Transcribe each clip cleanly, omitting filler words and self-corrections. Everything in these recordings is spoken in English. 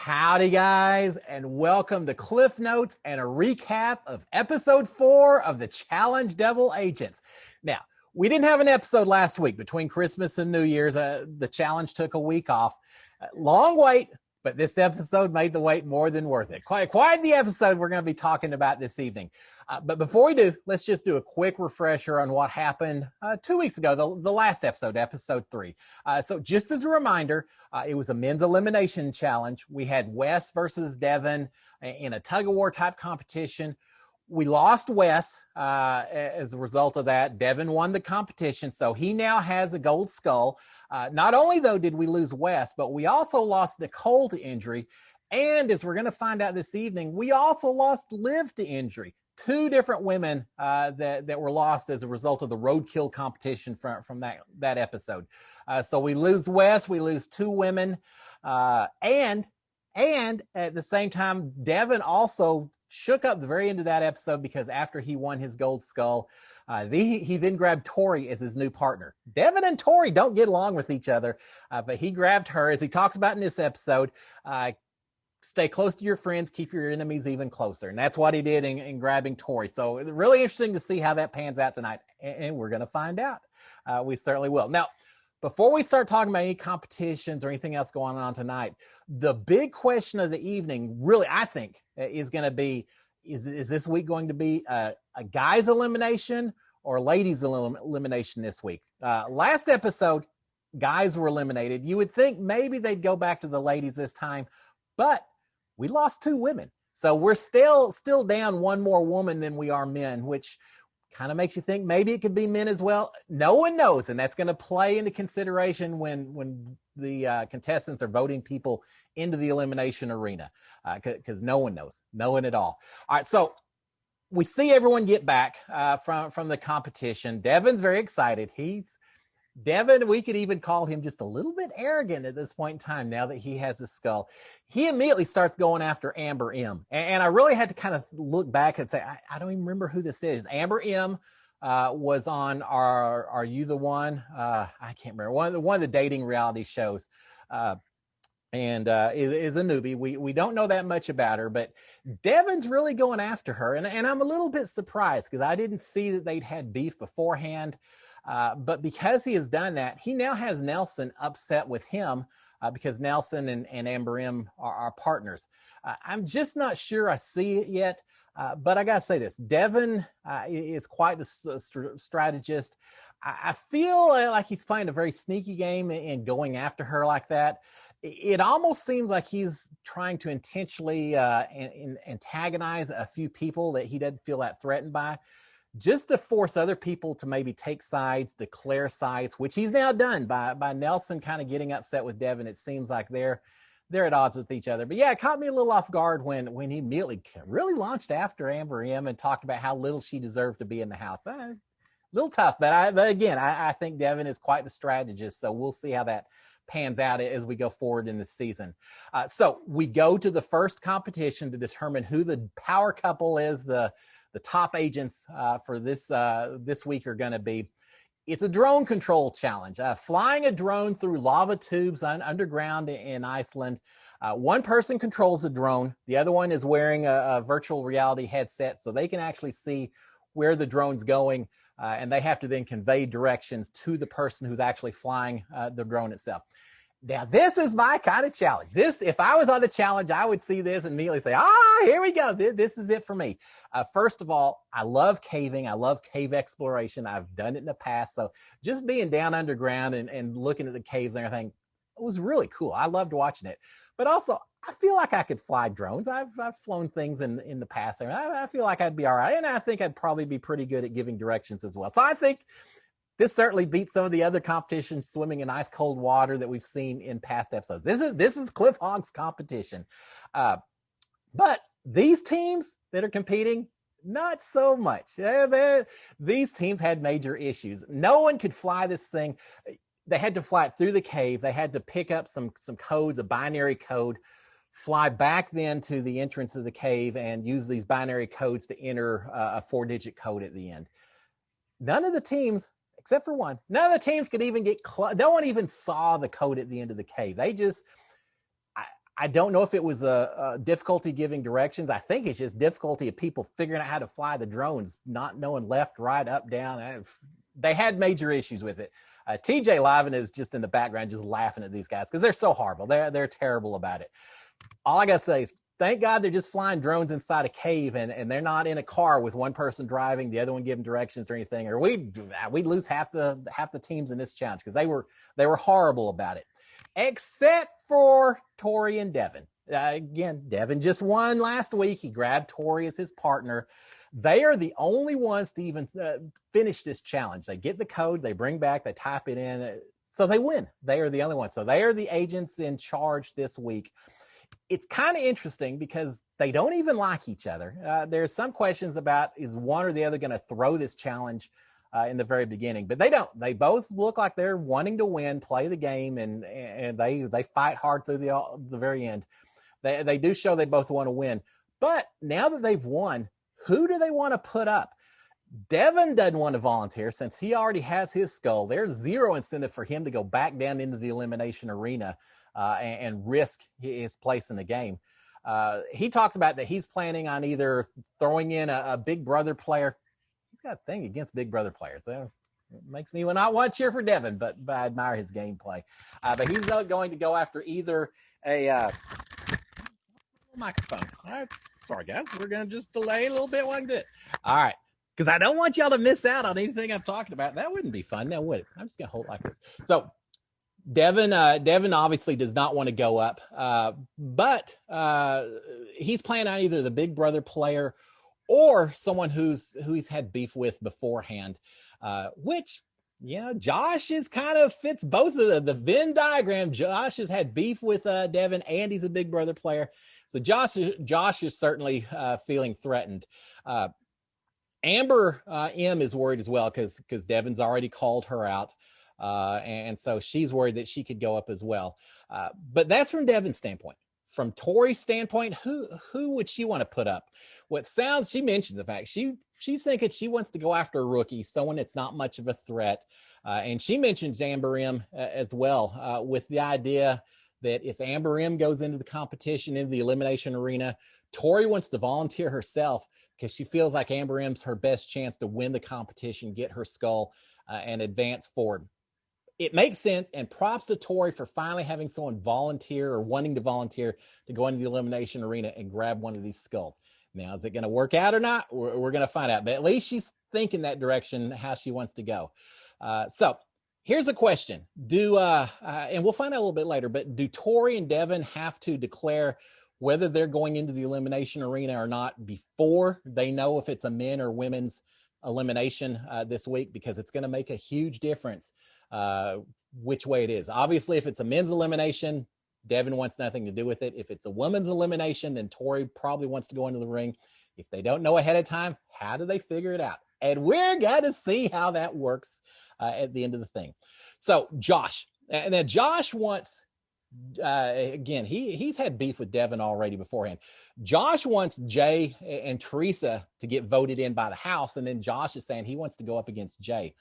Howdy, guys, and welcome to Cliff Notes and a recap of episode 4 of the Challenge Devil Agents. Now, we didn't have an episode last week between Christmas and New Year's. The challenge took a week off. Long wait, but this episode made the wait more than worth it. Quite the episode we're going to be talking about this evening. But before we do, let's just do a quick refresher on what happened 2 weeks ago, the last episode, episode 3. So just as a reminder, it was a men's elimination challenge. We had Wes versus Devin in a tug-of-war type competition. We lost Wes as a result of that. Devin won the competition, so he now has a gold skull. Not only, though, did we lose Wes, but we also lost Nicole to injury. And as we're going to find out this evening, we also lost Liv to injury. 2 different women that were lost as a result of the roadkill competition from that episode. So we lose Wes, we lose 2 women, and at the same time, Devin also shook up the very end of that episode because after he won his gold skull, he then grabbed Tori as his new partner. Devin and Tori don't get along with each other, but he grabbed her, as he talks about in this episode. Stay close to your friends, keep your enemies even closer. And that's what he did in grabbing Tori. So really interesting to see how that pans out tonight. And we're going to find out. We certainly will. Now, before we start talking about any competitions or anything else going on tonight, the big question of the evening, really, I think, is going to be, is this week going to be a guys elimination or ladies elimination this week? Last episode, guys were eliminated. You would think maybe they'd go back to the ladies this time, but we lost 2 women. So we're still down 1 more woman than we are men, which kind of makes you think maybe it could be men as well. No one knows, and that's going to play into consideration when the contestants are voting people into the elimination arena, because no one knows. No one at all. All right, so we see everyone get back from the competition. Devin's very excited. Devin, we could even call him just a little bit arrogant at this point in time now that he has the skull. He immediately starts going after Amber M. And I really had to kind of look back and say, I don't even remember who this is. Amber M was on Are You the One? I can't remember. One of the dating reality shows. And is a newbie. We don't know that much about her, but Devin's really going after her. And I'm a little bit surprised because I didn't see that they'd had beef beforehand. But because he has done that, he now has Nelson upset with him because Nelson and Amber M are partners. I'm just not sure I see it yet, but I got to say this. Devin is quite the strategist. I feel like he's playing a very sneaky game and going after her like that. It almost seems like he's trying to intentionally antagonize a few people that he doesn't feel that threatened by, just to force other people to maybe take sides, declare sides, which he's now done by Nelson kind of getting upset with Devin. It seems like they're at odds with each other. But yeah, it caught me a little off guard when he immediately really launched after Amber M and talked about how little she deserved to be in the house. A little tough, but again, I think Devin is quite the strategist, so we'll see how that pans out as we go forward in the season. So we go to the first competition to determine who the power couple is, the top agents for this week are going to be. It's a drone control challenge, flying a drone through lava tubes underground in Iceland. One person controls the drone. The other one is wearing a virtual reality headset so they can actually see where the drone's going, and they have to then convey directions to the person who's actually flying the drone itself. Now, this is my kind of challenge. If I was on the challenge, I would see this and immediately say, here we go. This is it for me. First of all, I love caving. I love cave exploration. I've done it in the past. So just being down underground and looking at the caves and everything, it was really cool. I loved watching it. But also, I feel like I could fly drones. I've flown things in the past. I feel like I'd be all right. And I think I'd probably be pretty good at giving directions as well. So I think this certainly beats some of the other competitions swimming in ice cold water that we've seen in past episodes. This is Cliff Hogg's competition. But these teams that are competing, not so much. These teams had major issues. No one could fly this thing. They had to fly it through the cave. They had to pick up some codes, a binary code, fly back then to the entrance of the cave and use these binary codes to enter a 4-digit code at the end. None of the teams, except for one, none of the teams could even get close. No one even saw the code at the end of the cave. They just, I don't know if it was a difficulty giving directions. I think it's just difficulty of people figuring out how to fly the drones, not knowing left, right, up, down. They had major issues with it. TJ Liven is just in the background, just laughing at these guys because they're so horrible. They're terrible about it. All I got to say is, thank God they're just flying drones inside a cave and they're not in a car with one person driving, the other one giving directions or anything, or we'd lose half the teams in this challenge because they were horrible about it. Except for Tori and Devin. Again, Devin just won last week. He grabbed Tori as his partner. They are the only ones to even finish this challenge. They get the code, they bring back, they type it in, so they win. They are the only ones. So they are the agents in charge this week. It's kind of interesting because they don't even like each other. There's some questions about, is one or the other going to throw this challenge in the very beginning, but they don't. They both look like they're wanting to win, play the game, and they fight hard through the very end. They do show they both want to win. But now that they've won, who do they want to put up? Devin doesn't want to volunteer since he already has his skull. There's zero incentive for him to go back down into the elimination arena and risk his place in the game. He talks about that he's planning on either throwing in a Big Brother player. He's got a thing against Big Brother players. It makes me not want to cheer for Devin, but I admire his gameplay. But he's going to go after either a microphone. All right. Sorry, guys. We're going to just delay a little bit while I do it. All right. Because I don't want y'all to miss out on anything I'm talking about. That wouldn't be fun, now would it? I'm just going to hold it like this. So Devin obviously does not want to go up, but he's playing on either the Big Brother player or someone who's had beef with beforehand, which, yeah, Josh is kind of fits both of the Venn diagram. Josh has had beef with Devin, and he's a Big Brother player. So Josh is certainly feeling threatened. Amber M is worried as well because Devin's already called her out. And so she's worried that she could go up as well. But that's from Devin's standpoint. From Tori's standpoint, who would she want to put up? She mentioned the fact she's thinking she wants to go after a rookie, someone that's not much of a threat. And she mentions Amber M as well, with the idea that if Amber M goes into the competition, into the elimination arena, Tori wants to volunteer herself because she feels like Amber M's her best chance to win the competition, get her skull, and advance forward. It makes sense, and props to Tori for finally having someone volunteer or wanting to volunteer to go into the elimination arena and grab one of these skulls. Now, is it going to work out or not? We're going to find out, but at least she's thinking that direction, how she wants to go. So here's a question. And we'll find out a little bit later, but do Tori and Devin have to declare whether they're going into the elimination arena or not before they know if it's a men or women's elimination this week? Because it's going to make a huge difference which way it is. Obviously, if it's a men's elimination, Devin wants nothing to do with it. If it's a women's elimination, then Tori probably wants to go into the ring. If they don't know ahead of time, how do they figure it out? And we're going to see how that works at the end of the thing. So Josh, and then Josh wants, again, he's had beef with Devin already beforehand. Josh wants Jay and Teresa to get voted in by the house, and then Josh is saying he wants to go up against Jay.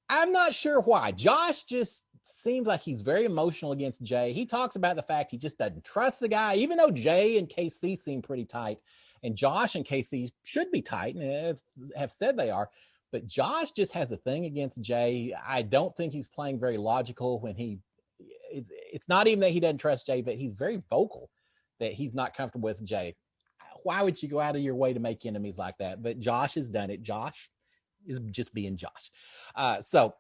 I'm not sure why. Josh just seems like he's very emotional against Jay. He talks about the fact he just doesn't trust the guy, even though Jay and KC seem pretty tight, and Josh and KC should be tight and have said they are. But Josh just has a thing against Jay. I don't think he's playing very logical when it's not even that he doesn't trust Jay, but he's very vocal that he's not comfortable with Jay. Why would you go out of your way to make enemies like that? But Josh has done it. Josh is just being Josh. So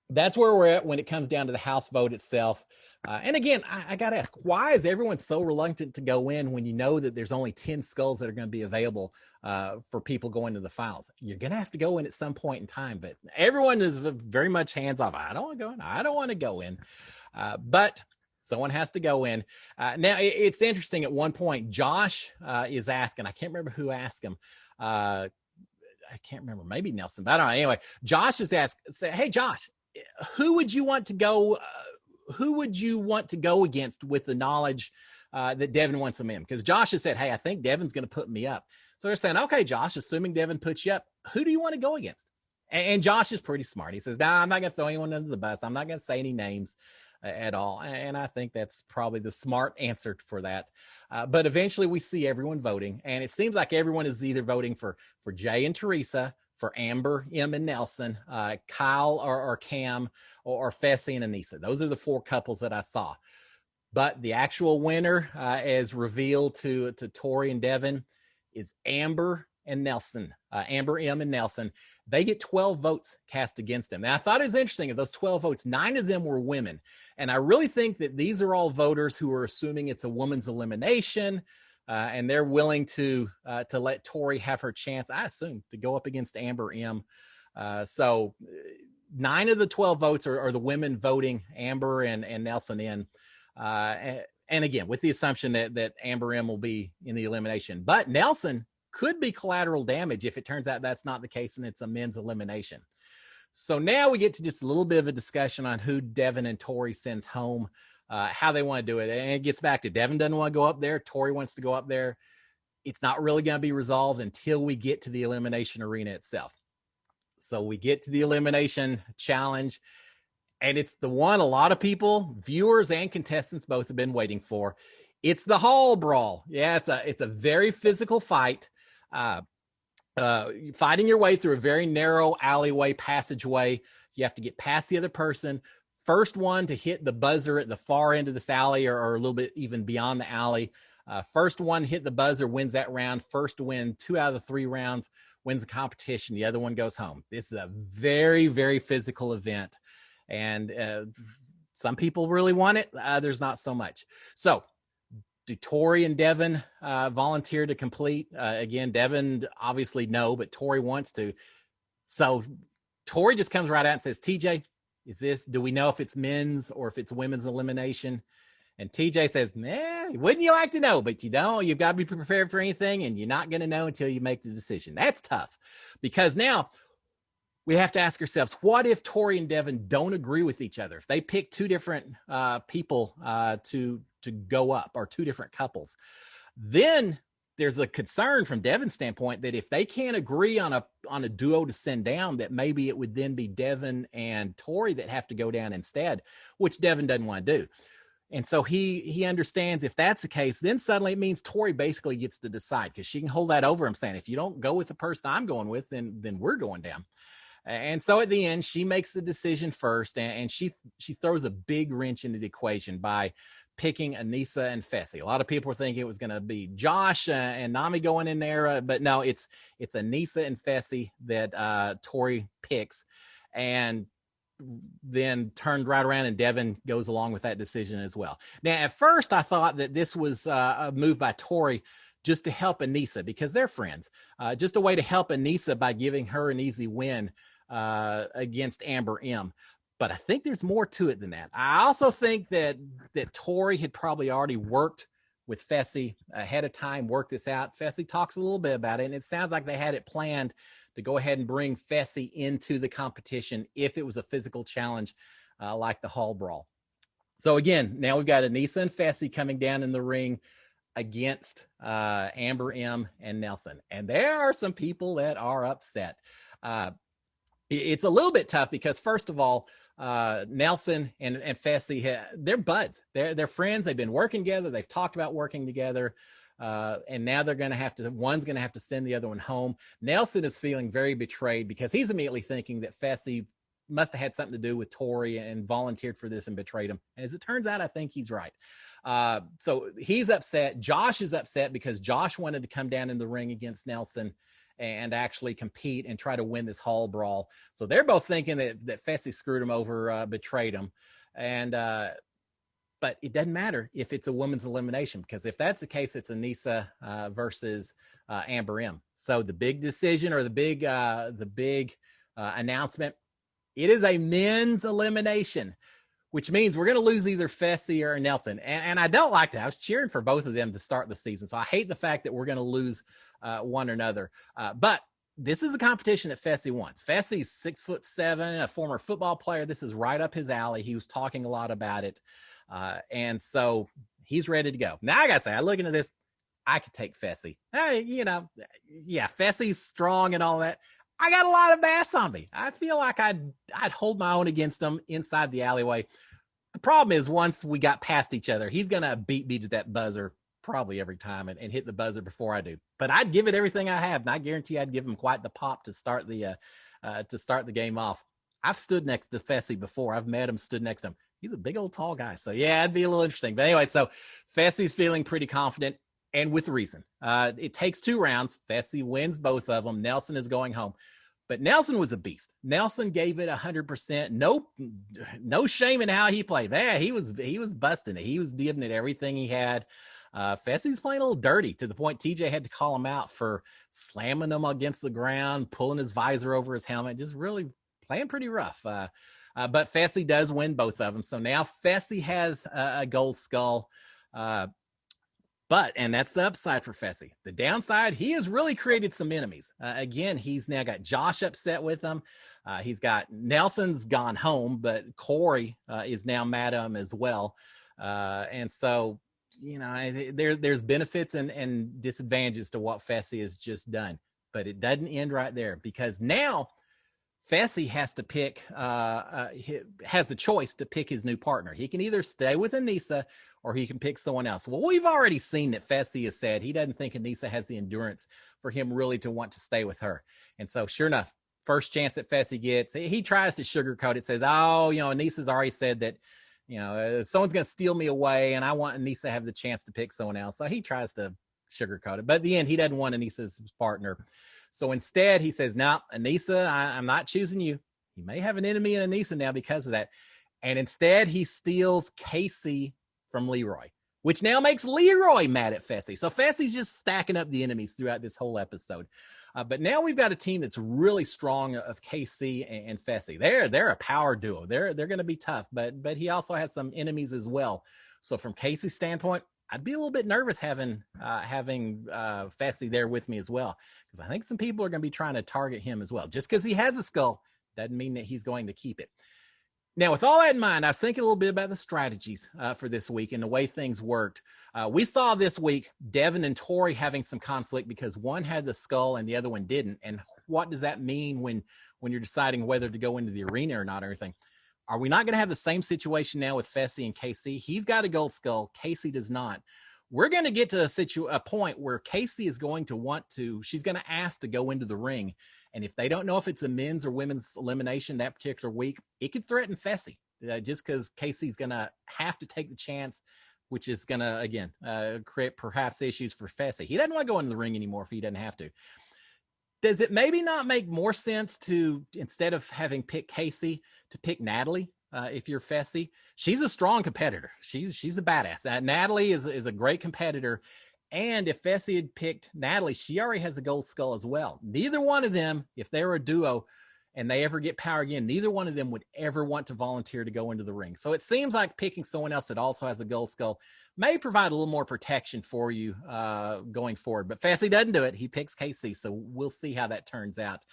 that's where we're at when it comes down to the house vote itself. And again, I got to ask, why is everyone so reluctant to go in when you know that there's only 10 skulls that are going to be available for people going to the finals? You're going to have to go in at some point in time, but everyone is very much hands off. I don't want to go in. I don't want to go in. But someone has to go in. Now, it's interesting. At one point, Josh is asking, I can't remember who asked him. I can't remember, maybe Nelson, but I don't know. Anyway, Josh is asked, say, hey, Josh, who would you want to go against with the knowledge that Devin wants him in? Because Josh has said, hey, I think Devin's going to put me up. So they're saying, okay, Josh, assuming Devin puts you up, who do you want to go against? And Josh is pretty smart. He says, nah, I'm not going to throw anyone under the bus. I'm not going to say any names. at all. And I think that's probably the smart answer for that. But eventually we see everyone voting, and it seems like everyone is either voting for Jay and Teresa, for Amber, M, and Nelson, Kyle or Cam, or Fessy and Anissa. Those are the 4 couples that I saw. But the actual winner, as revealed to Tori and Devin, is Amber and Nelson. Amber, M, and Nelson. They get 12 votes cast against them. And I thought it was interesting, of those 12 votes, 9 of them were women. And I really think that these are all voters who are assuming it's a woman's elimination, and they're willing to let Tori have her chance, I assume, to go up against Amber M. So 9 of the 12 votes are the women voting Amber and Nelson in. And again, with the assumption that Amber M will be in the elimination. But Nelson could be collateral damage if it turns out that's not the case and it's a men's elimination. So now we get to just a little bit of a discussion on who Devin and Tori sends home, how they want to do it. And it gets back to Devin doesn't want to go up there. Tori wants to go up there. It's not really going to be resolved until we get to the elimination arena itself. So we get to the elimination challenge, and it's the one a lot of viewers and contestants both have been waiting for. It's the hall brawl. Yeah, it's a very physical fight. Fighting your way through a very narrow alleyway passageway. You have to get past the other person. First one to hit the buzzer at the far end of this alley, or a little bit even beyond the alley. First one hit the buzzer wins that round. First to win 2 out of the 3 rounds wins the competition. The other one goes home. This is a very, very physical event. And some people really want it. Others not so much. So do Tori and Devin volunteer to complete? Again, Devin obviously no, but Tori wants to. So Tori just comes right out and says, TJ, do we know if it's men's or if it's women's elimination? And TJ says, wouldn't you like to know? But you don't. You've got to be prepared for anything, and you're not going to know until you make the decision. That's tough, because now we have to ask ourselves, what if Tori and Devin don't agree with each other? If they pick 2 different people to go up, or 2 different couples, then there's a concern from Devin's standpoint that if they can't agree on a duo to send down, that maybe it would then be Devin and Tori that have to go down instead, which Devin doesn't want to do. And so he understands if that's the case, then suddenly it means Tori basically gets to decide, because she can hold that over him, saying, if you don't go with the person I'm going with, then we're going down. And so at the end, she makes the decision first, and she throws a big wrench into the equation by picking Anissa and Fessy. A lot of people were thinking it was going to be Josh and Nami going in there, but no, it's Anissa and Fessy that Tori picks, and then turned right around, and Devin goes along with that decision as well. Now, at first, I thought that this was a move by Tori just to help Anissa, because they're friends, just a way to help Anissa by giving her an easy win against Amber M. But I think there's more to it than that. I also think that Tori had probably already worked with Fessy ahead of time, worked this out. Fessy talks a little bit about it, and it sounds like they had it planned to go ahead and bring Fessy into the competition if it was a physical challenge like the hall brawl. So again, now we've got Anissa and Fessy coming down in the ring against Amber M and Nelson. And there are some people that are upset. It's a little bit tough because, first of all, Nelson and Fessy, they're buds. They're friends. They've been working together. They've talked about working together. And now they're going to have to, one's going to have to send the other one home. Nelson is feeling very betrayed because he's immediately thinking that Fessy must have had something to do with Tori and volunteered for this and betrayed him. And as it turns out, I think he's right. So he's upset. Josh is upset because Josh wanted to come down in the ring against Nelson and actually compete and try to win this hall brawl. So they're both thinking that Fessy screwed him over, betrayed him. And, but it doesn't matter if it's a women's elimination, because if that's the case, it's Anissa versus Amber M. So the big decision, or the big announcement, it is a men's elimination, which means we're going to lose either Fessy or Nelson. And I don't like that. I was cheering for both of them to start the season. So I hate the fact that we're going to lose one or another. But this is a competition that Fessy wants. Fessy's 6'7", a former football player. This is right up his alley. He was talking a lot about it. And so he's ready to go. Now I got to say, I look into this, I could take Fessy. Hey, yeah, Fessy's strong and all that. I got a lot of bass on me. I feel like I'd hold my own against them inside the alleyway. The problem is once we got past each other, he's going to beat me to that buzzer probably every time and hit the buzzer before I do. But I'd give it everything I have, and I guarantee I'd give him quite the pop to start the game off. I've stood next to Fessy before. I've met him, stood next to him. He's a big old tall guy. So yeah, it'd be a little interesting. But anyway, so Fessy's feeling pretty confident, and with reason. It takes 2 rounds. Fessy wins both of them. Nelson is going home. But Nelson was a beast. Nelson gave it 100%. No shame in how he played. Man, he was busting it. He was giving it everything he had. Fessy's playing a little dirty to the point TJ had to call him out for slamming him against the ground, pulling his visor over his helmet, just really playing pretty rough. But Fessy does win both of them. So now Fessy has a gold skull. And that's the upside for Fessy. The downside, he has really created some enemies. Again, he's now got Josh upset with him. He's got Nelson's gone home, but Corey is now mad at him as well. And so, there's benefits and disadvantages to what Fessy has just done. But it doesn't end right there, because now Fessy has to pick, has the choice to pick his new partner. He can either stay with Anissa or he can pick someone else. Well, we've already seen that Fessy has said he doesn't think Anissa has the endurance for him really to want to stay with her. And so sure enough, first chance that Fessy gets, he tries to sugarcoat it, says, Anissa's already said that, someone's going to steal me away and I want Anissa to have the chance to pick someone else. So he tries to sugarcoat it, but at the end, he doesn't want Anissa's partner. So instead he says, no, Anissa, I'm not choosing you. He may have an enemy in Anissa now because of that. And instead he steals Casey from Leroy, which now makes Leroy mad at Fessy. So Fessy's just stacking up the enemies throughout this whole episode. But now we've got a team that's really strong of KC and Fessy. They're a power duo. They're going to be tough, but he also has some enemies as well. So from Casey's standpoint, I'd be a little bit nervous having Fessy there with me as well, because I think some people are going to be trying to target him as well. Just because he has a skull doesn't mean that he's going to keep it. Now, with all that in mind, I was thinking a little bit about the strategies for this week and the way things worked. We saw this week Devin and Tori having some conflict because one had the skull and the other one didn't. And what does that mean when you're deciding whether to go into the arena or not or anything? Are we not going to have the same situation now with Fessy and KC? He's got a gold skull. Casey does not. We're going to get to a point where Casey is going to she's going to ask to go into the ring. And if they don't know if it's a men's or women's elimination that particular week, it could threaten Fessy just because Casey's going to have to take the chance, which is going to, again, create perhaps issues for Fessy. He doesn't want to go into the ring anymore if he doesn't have to. Does it maybe not make more sense to, instead of having picked Casey, to pick Natalie? If you're Fessy, she's a strong competitor. She's a badass. Natalie is a great competitor. And if Fessy had picked Natalie, she already has a gold skull as well. Neither one of them, if they were a duo and they ever get power again, neither one of them would ever want to volunteer to go into the ring. So it seems like picking someone else that also has a gold skull may provide a little more protection for you going forward. But Fessy doesn't do it. He picks KC. So we'll see how that turns out.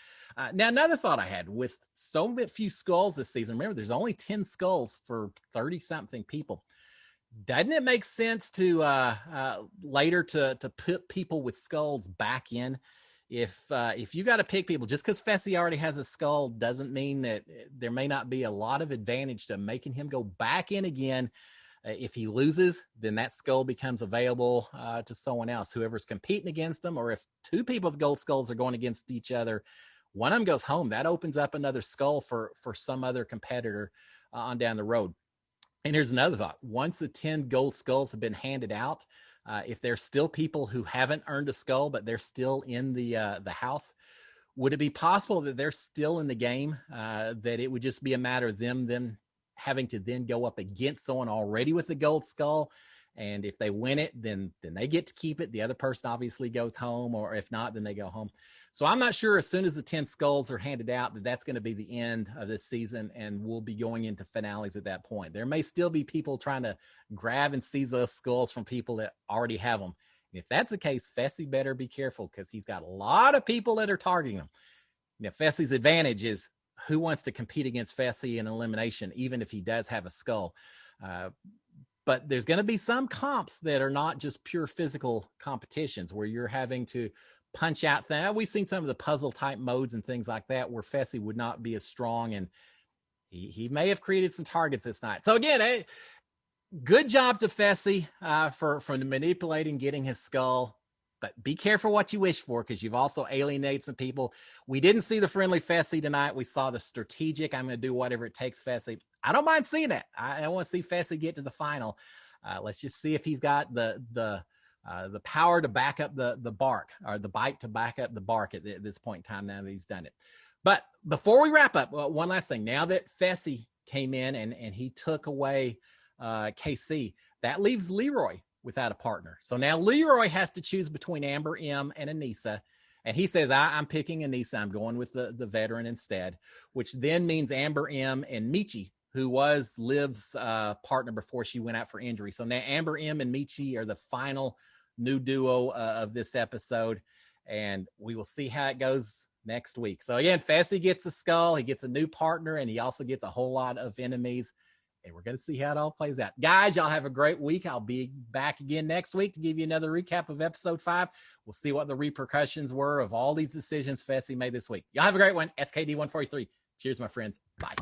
Now, another thought I had, with so few skulls this season, remember, there's only 10 skulls for 30-something people. Doesn't it make sense to later to put people with skulls back in? If you got to pick people, just because Fessy already has a skull doesn't mean that there may not be a lot of advantage to making him go back in again. If he loses, then that skull becomes available to someone else, whoever's competing against him. Or if 2 people with gold skulls are going against each other, one of them goes home. That opens up another skull for some other competitor on down the road. And here's another thought. Once the 10 gold skulls have been handed out, if there's still people who haven't earned a skull, but they're still in the house, would it be possible that they're still in the game, that it would just be a matter of them having to then go up against someone already with the gold skull? And if they win it, then they get to keep it. The other person obviously goes home, or if not, then they go home. So I'm not sure as soon as the 10 skulls are handed out that that's going to be the end of this season, and we'll be going into finales at that point. There may still be people trying to grab and seize those skulls from people that already have them. And if that's the case, Fessy better be careful, because he's got a lot of people that are targeting him. Now, Fessy's advantage is who wants to compete against Fessy in elimination, even if he does have a skull. But there's going to be some comps that are not just pure physical competitions where you're having to punch out things. We've seen some of the puzzle type modes and things like that where Fessy would not be as strong, and He may have created some targets this night. So again, good job to Fessy for manipulating, getting his skull. But be careful what you wish for, because you've also alienated some people. We didn't see the friendly Fessy tonight. We saw the strategic, I'm going to do whatever it takes Fessy. I don't mind seeing that. I want to see Fessy get to the final. Let's just see if he's got the power to back up the bark, or the bite to back up the bark at this point in time, now that he's done it. But before we wrap up, one last thing. Now that Fessy came in and he took away KC, that leaves Leroy without a partner. So now Leroy has to choose between Amber M and Anissa. And he says, I'm picking Anissa. I'm going with the veteran instead, which then means Amber M and Michi, who was Liv's partner before she went out for injury. So now Amber M and Michi are the final new duo of this episode. And we will see how it goes next week. So again, Fessy gets a skull. He gets a new partner, and he also gets a whole lot of enemies. And we're going to see how it all plays out. Guys, y'all have a great week. I'll be back again next week to give you another recap of episode 5. We'll see what the repercussions were of all these decisions Fessy made this week. Y'all have a great one. SKD143. Cheers, my friends. Bye.